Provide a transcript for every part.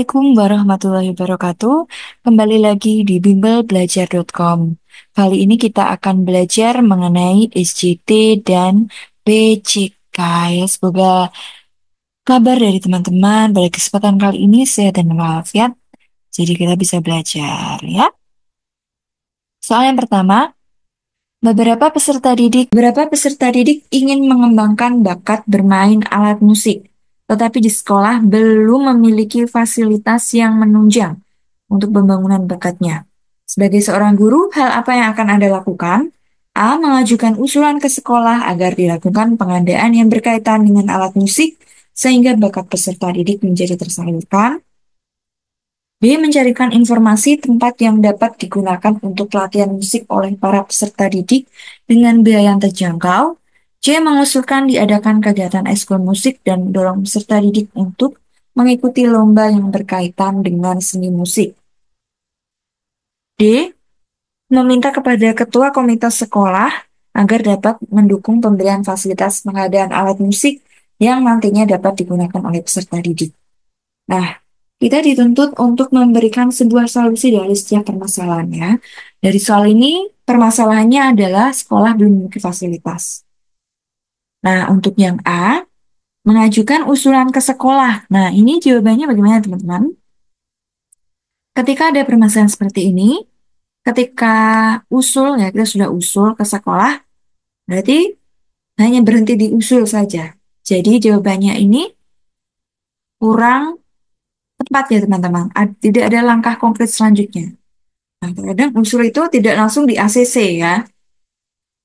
Assalamualaikum warahmatullahi wabarakatuh. Kembali lagi di bimbelbelajar.com. Kali ini kita akan belajar mengenai SJT dan PJK. Ya, semoga kabar dari teman-teman pada kesempatan kali ini sehat dan walafiat. Jadi kita bisa belajar ya. Soal yang pertama, beberapa peserta didik ingin mengembangkan bakat bermain alat musik, tetapi di sekolah belum memiliki fasilitas yang menunjang untuk pembangunan bakatnya. Sebagai seorang guru, hal apa yang akan Anda lakukan? A. Mengajukan usulan ke sekolah agar dilakukan pengadaan yang berkaitan dengan alat musik sehingga bakat peserta didik menjadi tersalurkan. B. Mencarikan informasi tempat yang dapat digunakan untuk pelatihan musik oleh para peserta didik dengan biaya yang terjangkau. C. Mengusulkan diadakan kegiatan ekskul musik dan mendorong peserta didik untuk mengikuti lomba yang berkaitan dengan seni musik. D. Meminta kepada ketua komite sekolah agar dapat mendukung pemberian fasilitas pengadaan alat musik yang nantinya dapat digunakan oleh peserta didik. Nah, kita dituntut untuk memberikan sebuah solusi dari setiap permasalahannya. Dari soal ini, permasalahannya adalah sekolah belum memiliki fasilitas. Nah, untuk yang A, mengajukan usulan ke sekolah. Nah, ini jawabannya bagaimana, teman-teman? Ketika ada permasalahan seperti ini, ketika ya kita sudah usul ke sekolah, berarti hanya berhenti di usul saja. Jadi jawabannya ini kurang tepat ya, teman-teman. Tidak ada langkah konkret selanjutnya. Nah, terkadang unsur itu tidak langsung di ACC ya.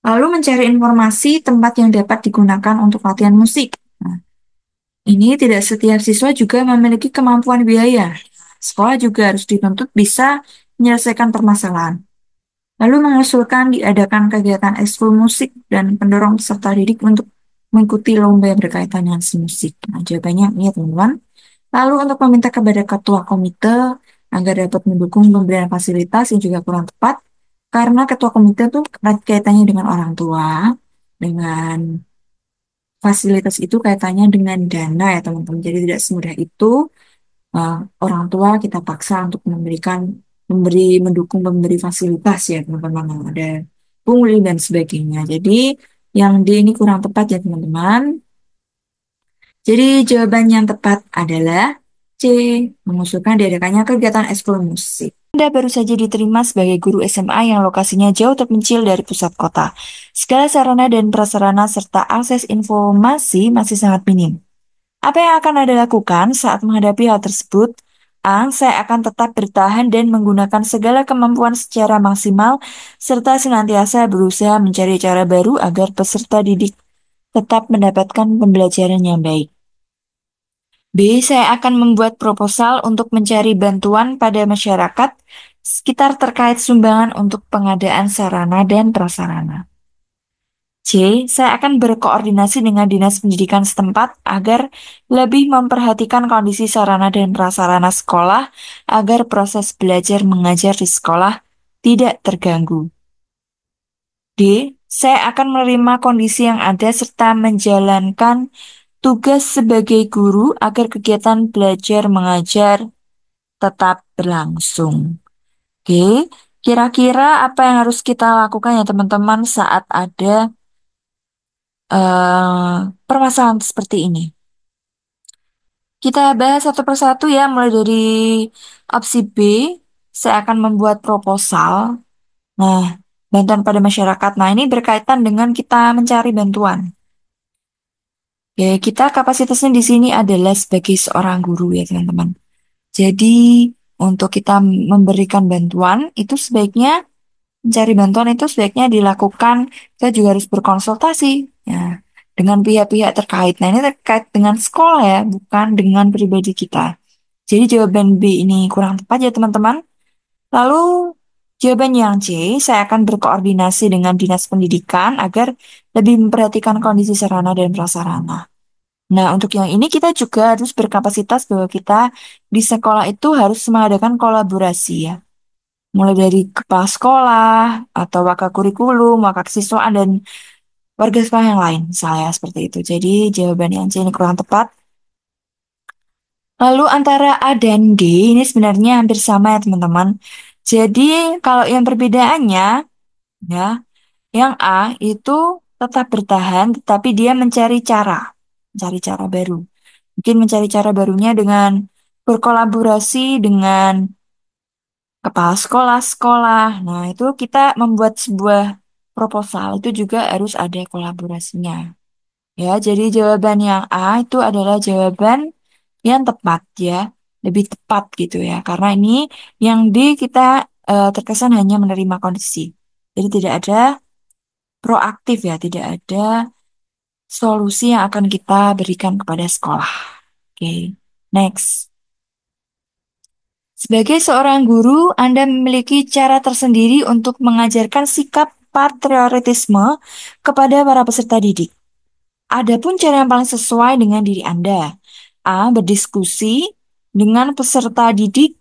Lalu mencari informasi tempat yang dapat digunakan untuk latihan musik. Nah, ini tidak setiap siswa juga memiliki kemampuan biaya. Sekolah juga harus dituntut bisa menyelesaikan permasalahan. Lalu mengusulkan diadakan kegiatan ekskul musik dan pendorong peserta didik untuk mengikuti lomba yang berkaitan dengan musik. Nah, jawabannya ini ya, teman-teman. Lalu untuk meminta kepada ketua komite agar dapat mendukung pemberian fasilitas yang juga kurang tepat, karena ketua komite itu erat kaitannya dengan orang tua, dengan fasilitas itu kaitannya dengan dana ya teman-teman. Jadi tidak semudah itu uh, orang tua kita paksa untuk mendukung pemberi fasilitas ya teman-teman. Ada pungli dan sebagainya. Jadi yang D ini kurang tepat ya teman-teman. Jadi jawaban yang tepat adalah C, mengusulkan diadakannya kegiatan ekskul musik. Anda baru saja diterima sebagai guru SMA yang lokasinya jauh terpencil dari pusat kota. Segala sarana dan prasarana serta akses informasi masih sangat minim. Apa yang akan Anda lakukan saat menghadapi hal tersebut? A. Saya akan tetap bertahan dan menggunakan segala kemampuan secara maksimal, serta senantiasa berusaha mencari cara baru agar peserta didik tetap mendapatkan pembelajaran yang baik. B. Saya akan membuat proposal untuk mencari bantuan pada masyarakat sekitar terkait sumbangan untuk pengadaan sarana dan prasarana. C. Saya akan berkoordinasi dengan Dinas Pendidikan setempat agar lebih memperhatikan kondisi sarana dan prasarana sekolah agar proses belajar mengajar di sekolah tidak terganggu. D. Saya akan menerima kondisi yang ada serta menjalankan tugas sebagai guru agar kegiatan belajar mengajar tetap berlangsung. Oke, kira-kira apa yang harus kita lakukan ya teman-teman saat ada permasalahan seperti ini? Kita bahas satu persatu ya, mulai dari opsi B, saya akan membuat proposal. Nah, bantuan pada masyarakat. Nah, ini berkaitan dengan kita mencari bantuan. Ya, kita kapasitasnya di sini adalah sebagai seorang guru ya, teman-teman. Jadi, untuk kita memberikan bantuan, itu sebaiknya, mencari bantuan itu sebaiknya dilakukan, kita juga harus berkonsultasi ya, dengan pihak-pihak terkait. Nah, ini terkait dengan sekolah ya, bukan dengan pribadi kita. Jadi, jawaban B ini kurang tepat ya, teman-teman. Lalu, jawaban yang C, saya akan berkoordinasi dengan Dinas Pendidikan agar lebih memperhatikan kondisi sarana dan prasarana. Nah, untuk yang ini kita juga harus berkapasitas bahwa kita di sekolah itu harus mengadakan kolaborasi ya. Mulai dari kepala sekolah, atau wakil kurikulum, wakil kesiswaan, dan warga sekolah yang lain, misalnya seperti itu. Jadi, jawaban yang C ini kurang tepat. Lalu antara A dan D ini sebenarnya hampir sama ya teman-teman. Jadi kalau yang perbedaannya ya, yang A itu tetap bertahan tetapi dia mencari cara baru. Mungkin mencari cara barunya dengan berkolaborasi dengan kepala sekolah-sekolah. Nah, itu kita membuat sebuah proposal itu juga harus ada kolaborasinya. Ya, jadi jawaban yang A itu adalah jawaban yang tepat ya, lebih tepat gitu ya. Karena ini yang D kita terkesan hanya menerima kondisi. Jadi tidak ada proaktif ya, tidak ada solusi yang akan kita berikan kepada sekolah. Oke, next. Sebagai seorang guru, Anda memiliki cara tersendiri untuk mengajarkan sikap patriotisme kepada para peserta didik. Adapun cara yang paling sesuai dengan diri Anda. A. Berdiskusi dengan peserta didik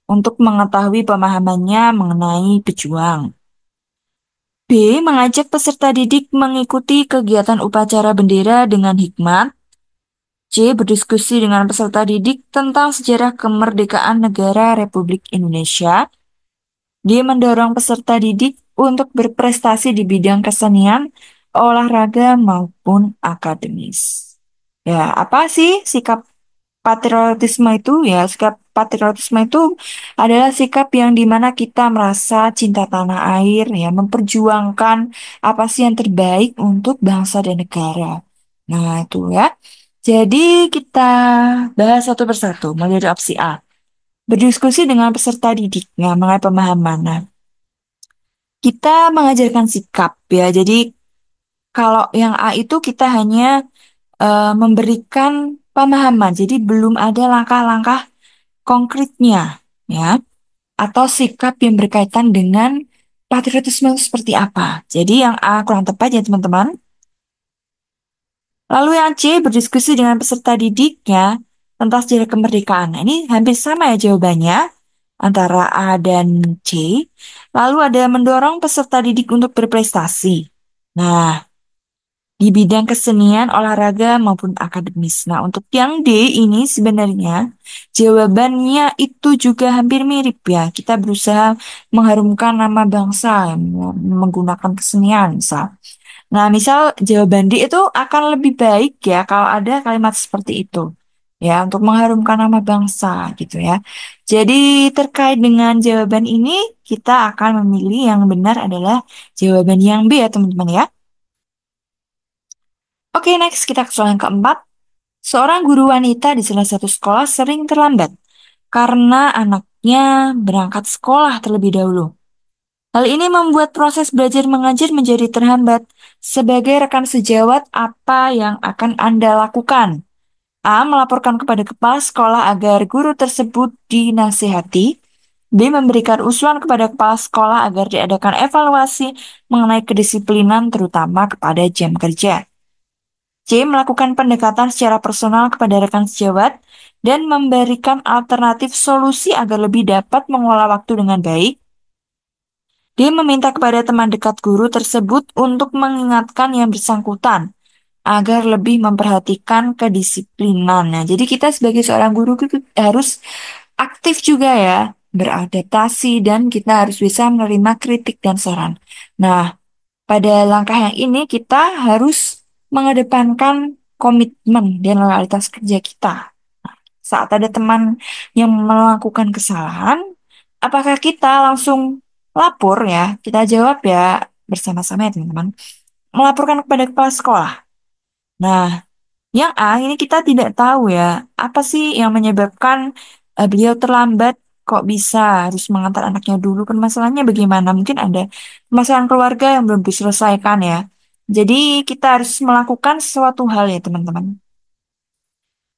untuk mengetahui pemahamannya mengenai pejuang. B. Mengajak peserta didik mengikuti kegiatan upacara bendera dengan hikmat. C. Berdiskusi dengan peserta didik tentang sejarah kemerdekaan negara Republik Indonesia. Dia mendorong peserta didik untuk berprestasi di bidang kesenian, olahraga, maupun akademis. Ya, apa sih sikap patriotisme itu? Ya, sikap patriotisme itu adalah sikap yang dimana kita merasa cinta tanah air, ya, memperjuangkan apa sih yang terbaik untuk bangsa dan negara. Nah, itu ya. Jadi kita bahas satu persatu, mulai dari opsi A. Berdiskusi dengan peserta didik, ya, mengenai pemahaman. Nah, kita mengajarkan sikap ya. Jadi kalau yang A itu kita hanya memberikan pemahaman. Jadi belum ada langkah-langkah konkretnya ya atau sikap yang berkaitan dengan patriotisme itu seperti apa. Jadi yang A kurang tepat ya teman-teman. Lalu yang C berdiskusi dengan peserta didiknya tentang sejarah kemerdekaan. Nah, ini hampir sama ya jawabannya antara A dan C. Lalu ada mendorong peserta didik untuk berprestasi. Nah, di bidang kesenian, olahraga, maupun akademis. Nah, untuk yang D ini sebenarnya jawabannya itu juga hampir mirip ya. Kita berusaha mengharumkan nama bangsa ya, menggunakan kesenian, misal. Nah, misal jawaban D itu akan lebih baik ya kalau ada kalimat seperti itu. Ya, untuk mengharumkan nama bangsa gitu ya. Jadi terkait dengan jawaban ini, kita akan memilih yang benar adalah jawaban yang B ya teman-teman ya. Oke, next kita ke soal yang keempat. Seorang guru wanita di salah satu sekolah sering terlambat karena anaknya berangkat sekolah terlebih dahulu. Hal ini membuat proses belajar mengajar menjadi terhambat. Sebagai rekan sejawat, apa yang akan Anda lakukan? A. Melaporkan kepada kepala sekolah agar guru tersebut dinasihati. B. Memberikan usulan kepada kepala sekolah agar diadakan evaluasi mengenai kedisiplinan terutama kepada jam kerja. C. Melakukan pendekatan secara personal kepada rekan sejawat dan memberikan alternatif solusi agar lebih dapat mengelola waktu dengan baik. Dia meminta kepada teman dekat guru tersebut untuk mengingatkan yang bersangkutan agar lebih memperhatikan kedisiplinan. Nah, jadi kita sebagai seorang guru itu harus aktif juga ya, beradaptasi dan kita harus bisa menerima kritik dan saran. Nah, pada langkah yang ini kita harus mengedepankan komitmen dan loyalitas kerja kita. Saat ada teman yang melakukan kesalahan, apakah kita langsung lapor ya? Kita jawab ya bersama-sama ya teman-teman. Melaporkan kepada kepala sekolah. Nah, yang A ini kita tidak tahu ya, apa sih yang menyebabkan beliau terlambat, kok bisa harus mengantar anaknya dulu, permasalahannya bagaimana? Mungkin ada permasalahan keluarga yang belum diselesaikan ya. Jadi kita harus melakukan sesuatu hal ya teman-teman.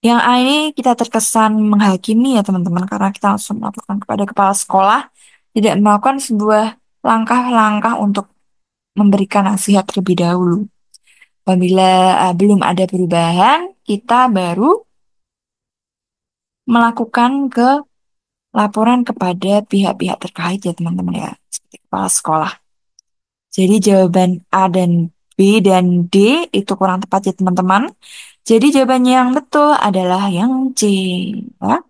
Yang A ini kita terkesan menghakimi ya teman-teman, karena kita langsung melaporkan kepada kepala sekolah, tidak melakukan sebuah langkah-langkah untuk memberikan nasihat terlebih dahulu. Apabila belum ada perubahan, kita baru melakukan ke laporan kepada pihak-pihak terkait ya teman-teman ya, seperti kepala sekolah. Jadi jawaban A dan B B dan D itu kurang tepat ya teman-teman. Jadi jawabannya yang betul adalah yang C. Ya.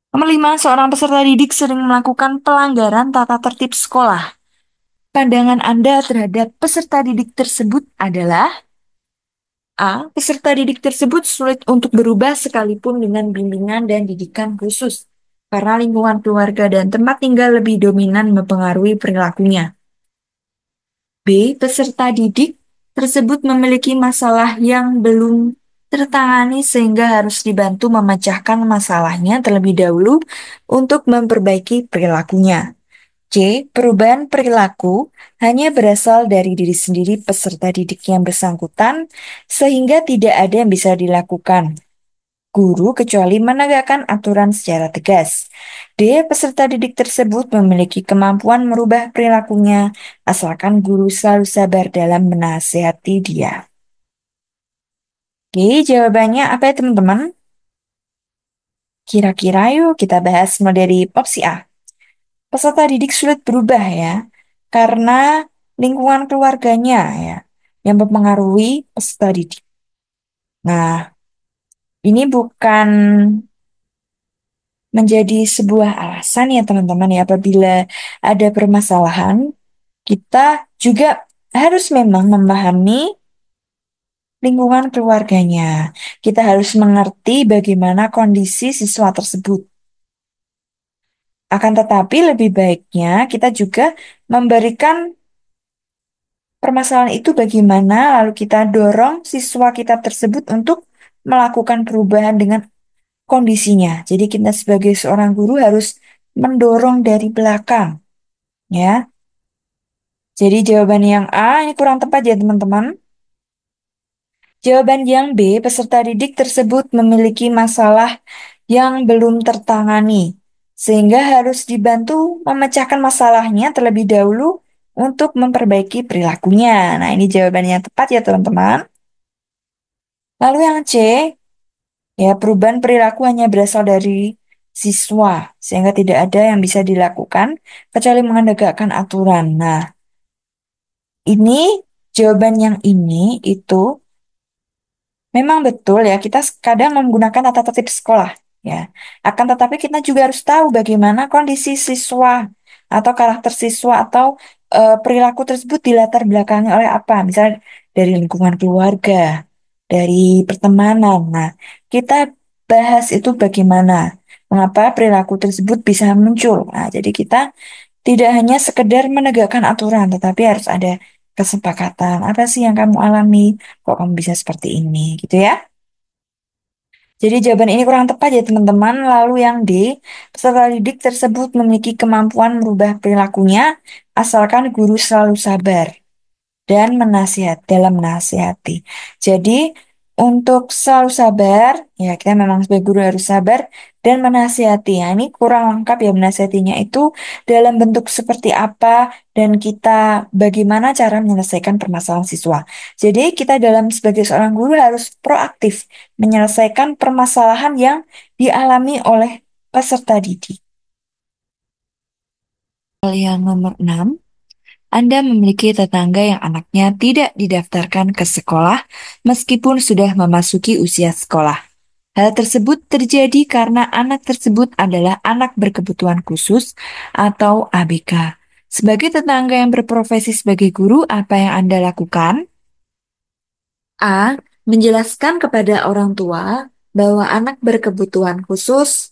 Nomor 5, seorang peserta didik sering melakukan pelanggaran tata tertib sekolah. Pandangan Anda terhadap peserta didik tersebut adalah A. Peserta didik tersebut sulit untuk berubah sekalipun dengan bimbingan dan didikan khusus, karena lingkungan keluarga dan tempat tinggal lebih dominan mempengaruhi perilakunya. B. Peserta didik tersebut memiliki masalah yang belum tertangani sehingga harus dibantu memecahkan masalahnya terlebih dahulu untuk memperbaiki perilakunya. C. Perubahan perilaku hanya berasal dari diri sendiri peserta didik yang bersangkutan sehingga tidak ada yang bisa dilakukan guru kecuali menegakkan aturan secara tegas. D. Peserta didik tersebut memiliki kemampuan merubah perilakunya asalkan guru selalu sabar dalam menasihati dia. Oke, jawabannya apa ya teman-teman? Kira-kira yuk kita bahas mulai dari opsi A. Peserta didik sulit berubah ya, karena lingkungan keluarganya ya, yang mempengaruhi peserta didik. Nah, ini bukan menjadi sebuah alasan ya teman-teman ya, apabila ada permasalahan, kita juga harus memang memahami lingkungan keluarganya. Kita harus mengerti bagaimana kondisi siswa tersebut. Akan tetapi lebih baiknya kita juga memberikan permasalahan itu bagaimana, lalu kita dorong siswa kita tersebut untuk melakukan perubahan dengan kondisinya. Jadi kita sebagai seorang guru harus mendorong dari belakang, ya. Jadi jawaban yang A ini kurang tepat ya teman-teman. Jawaban yang B, peserta didik tersebut memiliki masalah yang belum tertangani, sehingga harus dibantu memecahkan masalahnya terlebih dahulu untuk memperbaiki perilakunya. Nah, ini jawabannya yang tepat ya teman-teman. Lalu yang C, ya perubahan perilaku hanya berasal dari siswa, sehingga tidak ada yang bisa dilakukan kecuali menegakkan aturan. Nah, ini jawaban yang ini itu memang betul ya, kita kadang menggunakan tata tertib sekolah ya. Akan tetapi kita juga harus tahu bagaimana kondisi siswa atau karakter siswa atau perilaku tersebut dilatar belakangi oleh apa? Misalnya dari lingkungan keluarga, dari pertemanan. Nah, kita bahas itu bagaimana, mengapa perilaku tersebut bisa muncul. Nah, jadi kita tidak hanya sekedar menegakkan aturan, tetapi harus ada kesepakatan. Apa sih yang kamu alami? Kok kamu bisa seperti ini, gitu ya? Jadi jawaban ini kurang tepat ya teman-teman. Lalu yang D, peserta didik tersebut memiliki kemampuan merubah perilakunya asalkan guru selalu sabar dan dalam menasihati. Jadi untuk selalu sabar, ya kita memang sebagai guru harus sabar dan menasihati. Ya, ini kurang lengkap ya menasihatinya itu dalam bentuk seperti apa dan kita bagaimana cara menyelesaikan permasalahan siswa. Jadi kita dalam sebagai seorang guru harus proaktif menyelesaikan permasalahan yang dialami oleh peserta didik. Yang nomor 6. Anda memiliki tetangga yang anaknya tidak didaftarkan ke sekolah meskipun sudah memasuki usia sekolah. Hal tersebut terjadi karena anak tersebut adalah anak berkebutuhan khusus atau ABK. Sebagai tetangga yang berprofesi sebagai guru, apa yang Anda lakukan? A. Menjelaskan kepada orang tua bahwa anak berkebutuhan khusus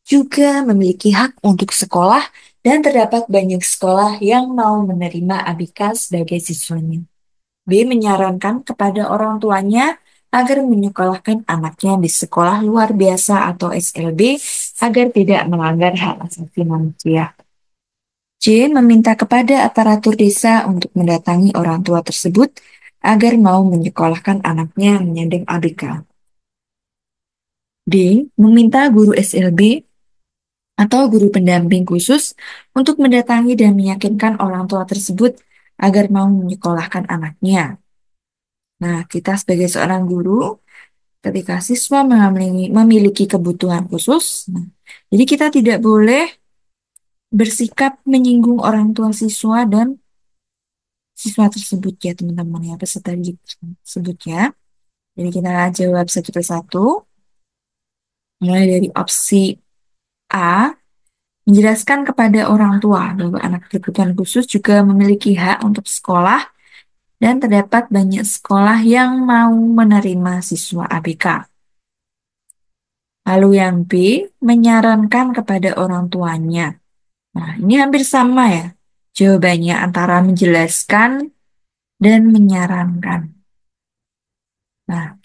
juga memiliki hak untuk sekolah dan terdapat banyak sekolah yang mau menerima ABK sebagai siswanya. B. Menyarankan kepada orang tuanya agar menyekolahkan anaknya di sekolah luar biasa atau SLB agar tidak melanggar hak asasi manusia. C. Meminta kepada aparatur desa untuk mendatangi orang tua tersebut agar mau menyekolahkan anaknya menyandang ABK. D. Meminta guru SLB atau guru pendamping khusus untuk mendatangi dan meyakinkan orang tua tersebut agar mau menyekolahkan anaknya. Nah, kita sebagai seorang guru, ketika siswa memiliki kebutuhan khusus, nah, jadi kita tidak boleh bersikap menyinggung orang tua siswa dan siswa tersebut ya teman-teman ya, peserta didik tersebut ya. Jadi kita jawab satu persatu. Mulai dari opsi A, menjelaskan kepada orang tua bahwa anak berkebutuhan khusus juga memiliki hak untuk sekolah dan terdapat banyak sekolah yang mau menerima siswa ABK. Lalu yang B, menyarankan kepada orang tuanya. Nah, ini hampir sama ya. Jawabannya antara menjelaskan dan menyarankan. Nah,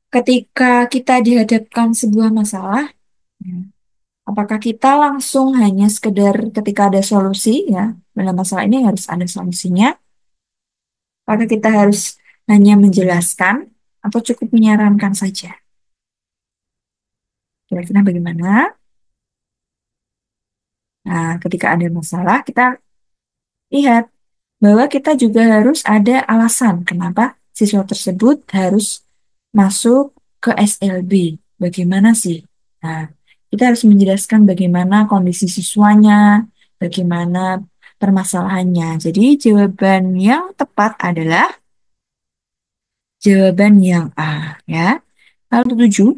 ketika kita dihadapkan sebuah masalah, ya, apakah kita langsung hanya sekedar ketika ada solusi ya, dalam masalah ini harus ada solusinya, apakah kita harus hanya menjelaskan atau cukup menyarankan saja? Kira-kira bagaimana? Nah, ketika ada masalah, kita lihat bahwa kita juga harus ada alasan kenapa siswa tersebut harus masuk ke SLB. Bagaimana sih? Nah, kita harus menjelaskan bagaimana kondisi siswanya, bagaimana permasalahannya. Jadi, jawaban yang tepat adalah jawaban yang A, ya. Lalu tujuh,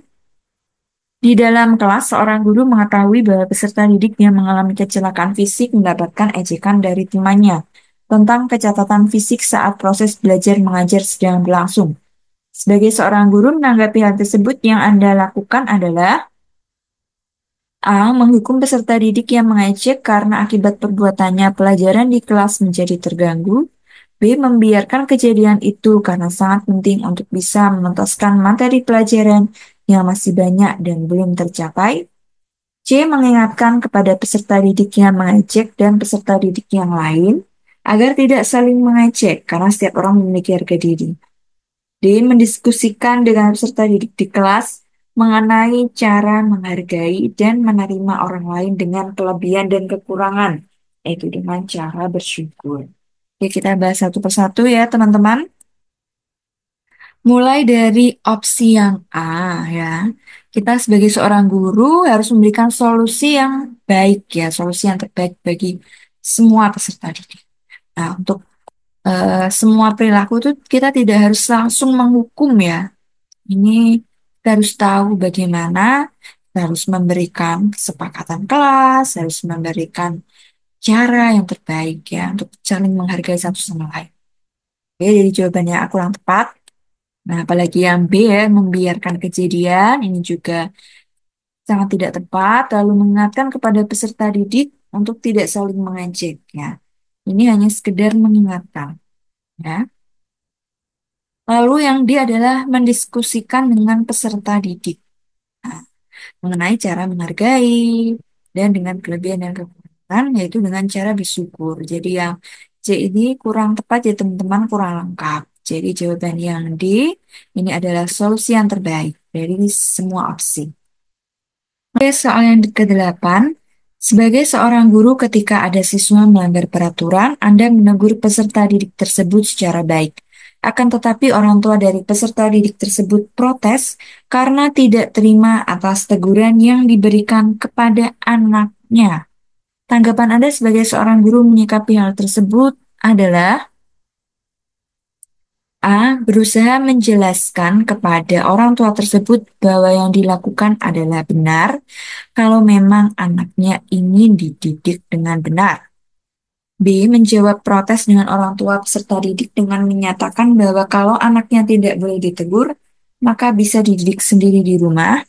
di dalam kelas, seorang guru mengetahui bahwa peserta didik yang mengalami kecelakaan fisik mendapatkan ejekan dari temannya tentang kecacatan fisik saat proses belajar mengajar sedang berlangsung. Sebagai seorang guru, menanggapi hal tersebut yang Anda lakukan adalah A. Menghukum peserta didik yang mengejek karena akibat perbuatannya pelajaran di kelas menjadi terganggu. B. Membiarkan kejadian itu karena sangat penting untuk bisa menuntaskan materi pelajaran yang masih banyak dan belum tercapai. C. Mengingatkan kepada peserta didik yang mengejek dan peserta didik yang lain agar tidak saling mengejek karena setiap orang memiliki harga diri. D. Mendiskusikan dengan peserta didik di kelas mengenai cara menghargai dan menerima orang lain dengan kelebihan dan kekurangan, yaitu dengan cara bersyukur. Oke, kita bahas satu persatu ya, teman-teman. Mulai dari opsi yang A ya. Kita sebagai seorang guru harus memberikan solusi yang baik ya, solusi yang terbaik bagi semua peserta didik. Nah, untuk semua perilaku itu kita tidak harus langsung menghukum ya. Ini kita harus tahu bagaimana, kita harus memberikan kesepakatan kelas, harus memberikan cara yang terbaik ya untuk saling menghargai satu sama lain. Oke, jadi jawabannya aku yang tepat. Nah, apalagi yang B ya, membiarkan kejadian, ini juga sangat tidak tepat, lalu mengingatkan kepada peserta didik untuk tidak saling mengejek ya. Ini hanya sekedar mengingatkan ya. Lalu yang D adalah mendiskusikan dengan peserta didik. Nah, mengenai cara menghargai dan dengan kelebihan dan kekurangan, yaitu dengan cara bersyukur. Jadi yang C ini kurang tepat ya teman-teman, kurang lengkap. Jadi jawaban yang D ini adalah solusi yang terbaik dari semua opsi. Oke, soal yang ke-8. Sebagai seorang guru ketika ada siswa melanggar peraturan, Anda menegur peserta didik tersebut secara baik. Akan tetapi orang tua dari peserta didik tersebut protes karena tidak terima atas teguran yang diberikan kepada anaknya. Tanggapan Anda sebagai seorang guru menyikapi hal tersebut adalah A. Berusaha menjelaskan kepada orang tua tersebut bahwa yang dilakukan adalah benar kalau memang anaknya ingin dididik dengan benar. B. Menjawab protes dengan orang tua peserta didik dengan menyatakan bahwa kalau anaknya tidak boleh ditegur, maka bisa dididik sendiri di rumah.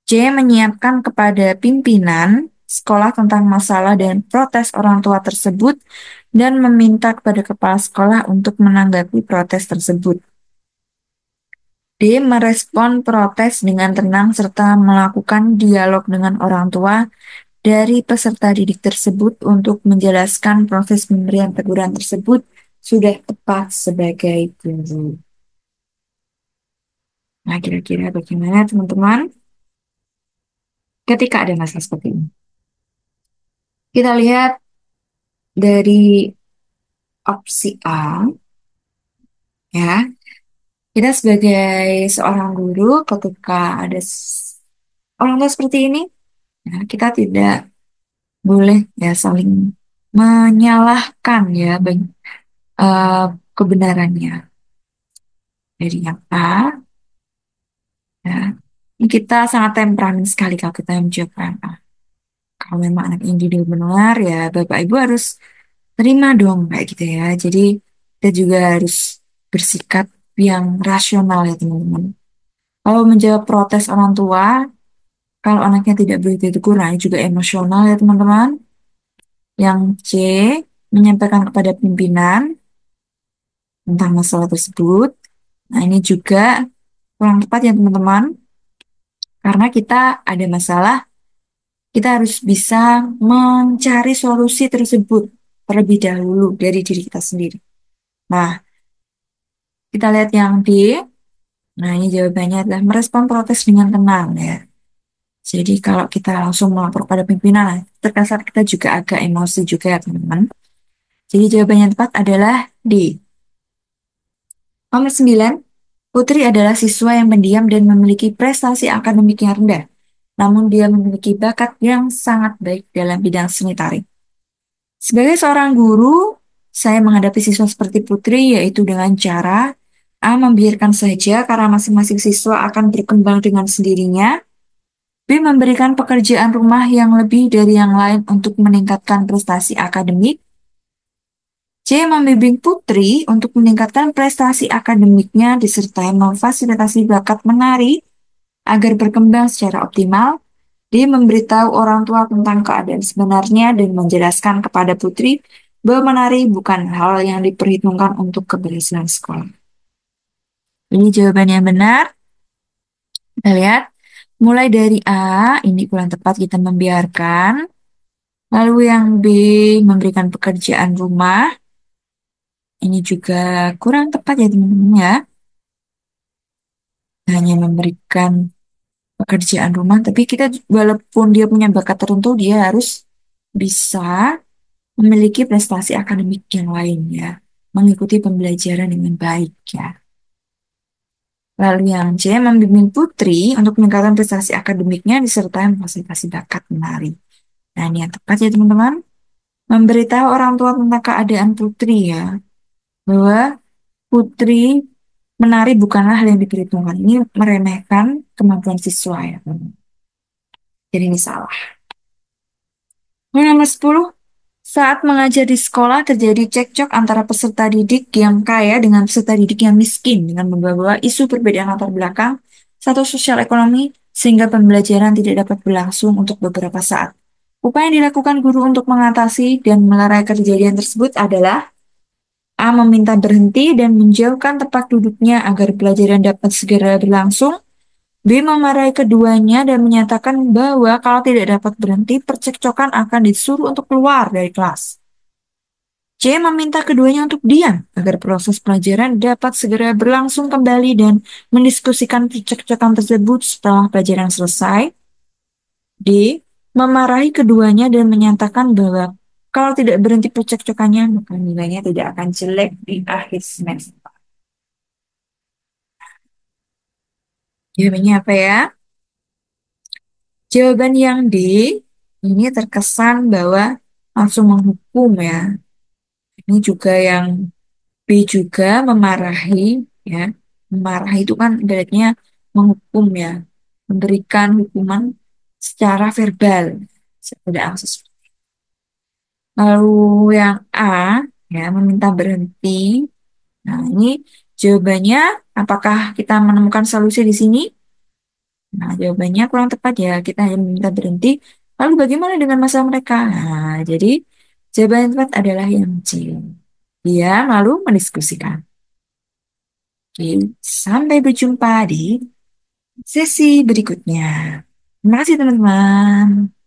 C. Menyiapkan kepada pimpinan sekolah tentang masalah dan protes orang tua tersebut dan meminta kepada kepala sekolah untuk menanggapi protes tersebut. D. Merespon protes dengan tenang serta melakukan dialog dengan orang tua dari peserta didik tersebut untuk menjelaskan proses pemberian teguran tersebut sudah tepat sebagai guru. Nah, kira-kira bagaimana teman-teman ketika ada masalah seperti ini? Kita lihat dari opsi A, ya. Kita sebagai seorang guru ketika ada orang tua seperti ini, ya, kita tidak boleh ya saling menyalahkan ya eh, kebenarannya dari yang A ya. Ini kita sangat temperamen sekali kalau kita menjawab yang A. Kalau memang anak individu benar ya Bapak Ibu harus terima dong kayak gitu ya. Jadi kita juga harus bersikap yang rasional ya teman-teman. Kalau menjawab protes orang tua, kalau anaknya tidak begitu tegur, nah ini juga emosional ya teman-teman. Yang C, menyampaikan kepada pimpinan tentang masalah tersebut. Nah ini juga kurang tepat ya teman-teman. Karena kita ada masalah, kita harus bisa mencari solusi tersebut terlebih dahulu dari diri kita sendiri. Nah, kita lihat yang D. Nah, ini jawabannya adalah merespon protes dengan tenang ya. Jadi kalau kita langsung melapor pada pimpinan, nah, terkesan kita juga agak emosi juga ya teman-teman. Jadi jawaban yang tepat adalah D. Nomor 9, Putri adalah siswa yang pendiam dan memiliki prestasi akademik yang rendah. Namun dia memiliki bakat yang sangat baik dalam bidang seni tari. Sebagai seorang guru, saya menghadapi siswa seperti Putri yaitu dengan cara A. Membiarkan saja karena masing-masing siswa akan berkembang dengan sendirinya. B. Memberikan pekerjaan rumah yang lebih dari yang lain untuk meningkatkan prestasi akademik. C. Membimbing Putri untuk meningkatkan prestasi akademiknya disertai memfasilitasi bakat menari agar berkembang secara optimal. D. Memberitahu orang tua tentang keadaan sebenarnya dan menjelaskan kepada Putri bahwa menari bukan hal yang diperhitungkan untuk keberhasilan sekolah. Ini jawaban yang benar. Kita lihat. Mulai dari A, ini kurang tepat kita membiarkan. Lalu yang B, memberikan pekerjaan rumah. Ini juga kurang tepat ya teman-teman ya. Hanya memberikan pekerjaan rumah, tapi kita walaupun dia punya bakat tertentu, dia harus bisa memiliki prestasi akademik yang lain ya. Mengikuti pembelajaran dengan baik ya. Lalu yang C, membimbing Putri untuk meningkatkan prestasi akademiknya disertai memfasilitasi bakat menari. Nah, ini yang tepat ya teman-teman. Memberitahu orang tua tentang keadaan Putri ya. Bahwa Putri menari bukanlah hal yang diperhitungkan. Ini meremehkan kemampuan siswa ya, teman. Jadi ini salah. Lalu nomor 10, saat mengajar di sekolah terjadi cekcok antara peserta didik yang kaya dengan peserta didik yang miskin dengan membawa isu perbedaan latar belakang satu sosial ekonomi sehingga pembelajaran tidak dapat berlangsung untuk beberapa saat. Upaya yang dilakukan guru untuk mengatasi dan melerai kejadian tersebut adalah A. Meminta berhenti dan menjauhkan tempat duduknya agar pelajaran dapat segera berlangsung. B. Memarahi keduanya dan menyatakan bahwa kalau tidak dapat berhenti, percekcokan akan disuruh untuk keluar dari kelas. C. Meminta keduanya untuk diam agar proses pelajaran dapat segera berlangsung kembali dan mendiskusikan percekcokan tersebut setelah pelajaran selesai. D. Memarahi keduanya dan menyatakan bahwa kalau tidak berhenti percekcokannya, maka nilainya tidak akan jelek di akhir semester. Jawabannya apa ya? Jawaban yang D ini terkesan bahwa langsung menghukum ya. Ini juga yang B juga memarahi ya. Memarahi itu kan ibaratnya menghukum ya. Memberikan hukuman secara verbal. Tidak akses. Lalu yang A ya meminta berhenti. Nah, ini jawabannya apakah kita menemukan solusi di sini? Nah, jawabannya kurang tepat ya. Kita hanya meminta berhenti. Lalu bagaimana dengan masalah mereka? Nah, jadi jawaban yang tepat adalah yang C. Dia lalu mendiskusikan. Oke, sampai berjumpa di sesi berikutnya. Terima kasih teman-teman.